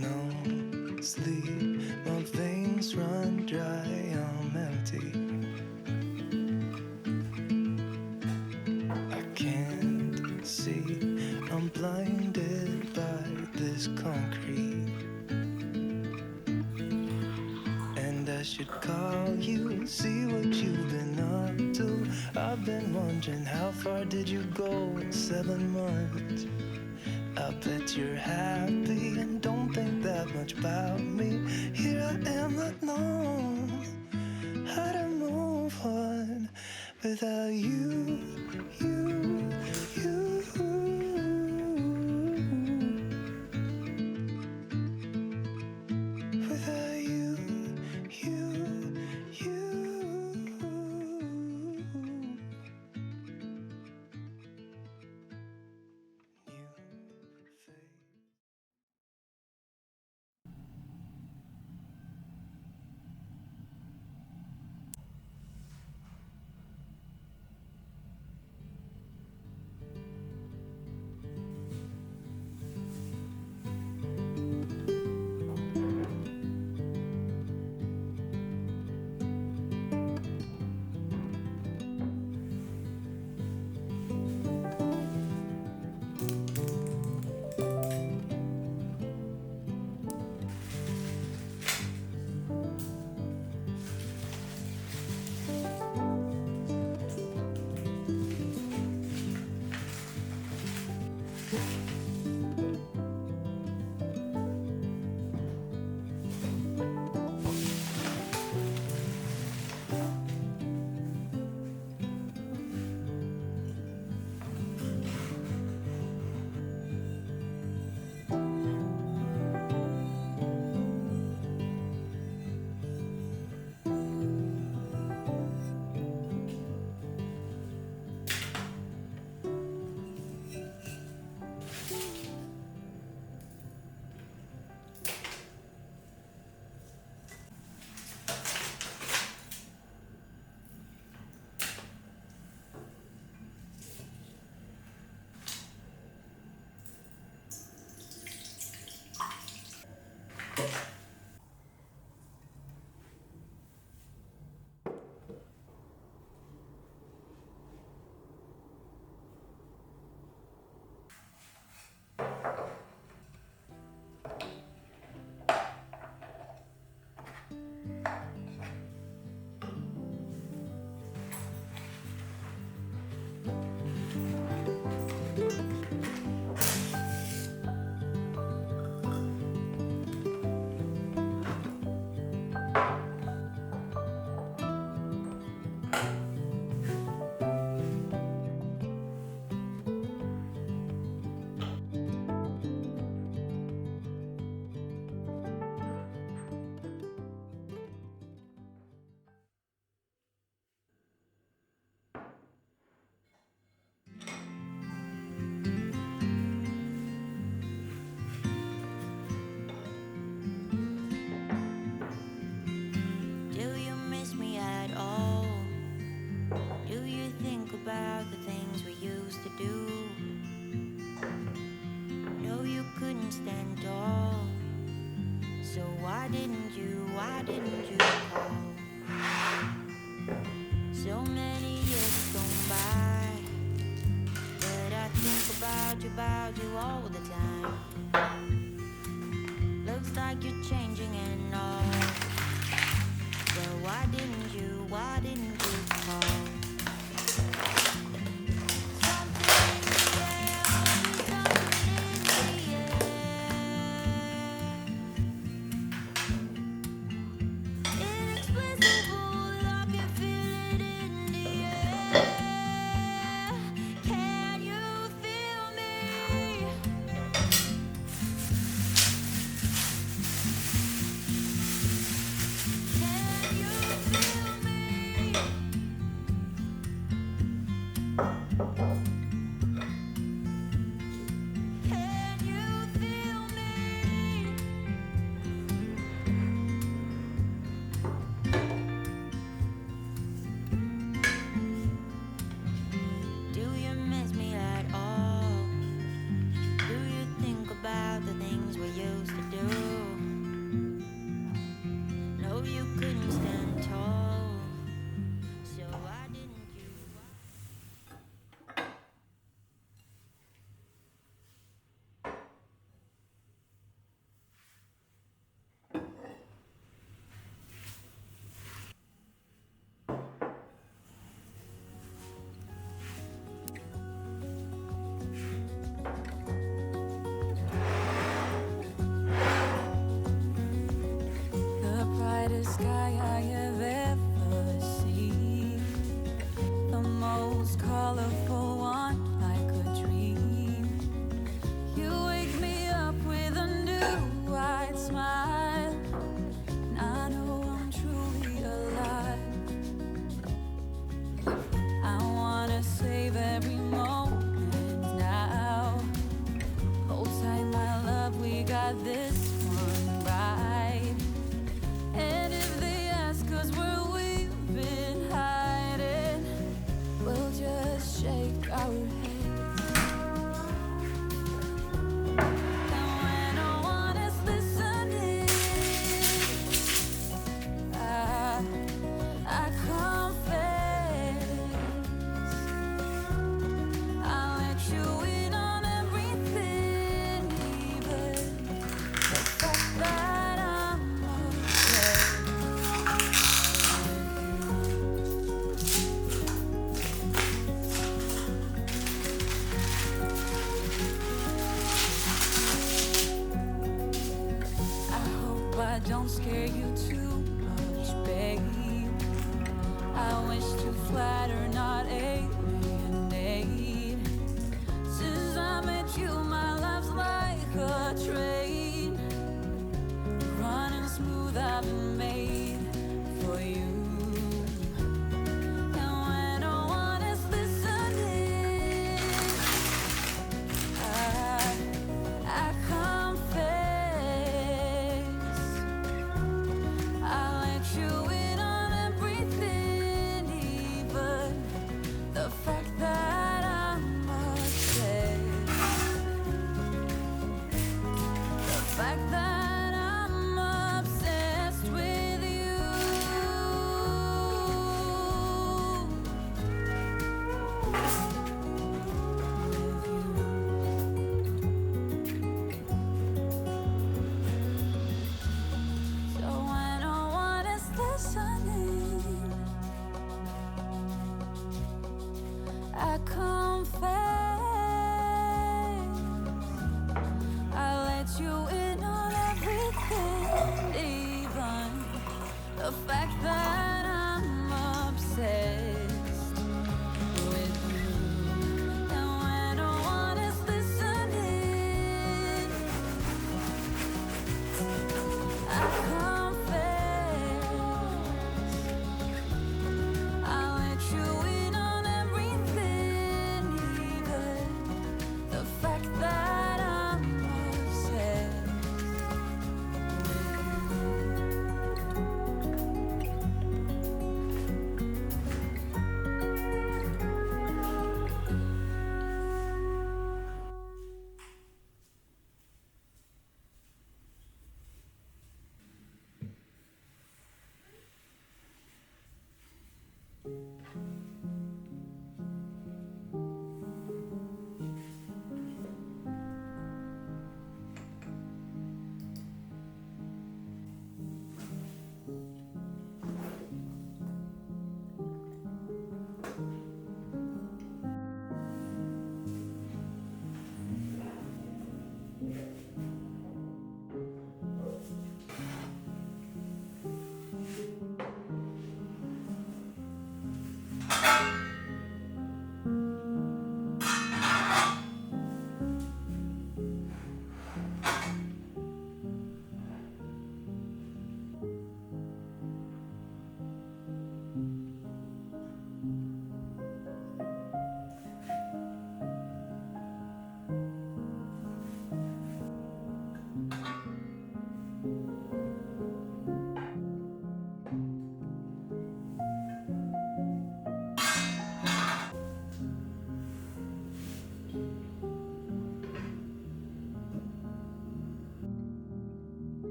no sleep, my veins run dry, I'm empty. I can't see, I'm blinded by this concrete. And I should call you, see what you've been up to. I've been wondering, how far did you go in 7 months? I bet you're happy and don't think that much about me. Here I am, not knowing how to move on without you, you, you. Without you, you, you. New face. Do you miss me at all? Do you think about the things we used to do? No, you couldn't stand tall. So why didn't you call? So many years have gone by, but I think about you all the time. Looks like you're changing and all. So why didn't you call? Can you feel me? you, I'd smile. And I know I'm truly alive. I wanna save every moment now. Hold tight, my love, we got this one right. And if they ask us where we've been hiding, we'll just shake our heads. And when no one is listening, I confess, I'll let you in on everything, even the fact that I'm obsessed. I hope I don't scare you too much, babe. I wish to flatter, not alienate. Since I met you, my life's like a train, running smooth, I've been made for you. And when no one is listening, I confess, I'll let you in on everything, even the fact that I'm obsessed. The fact that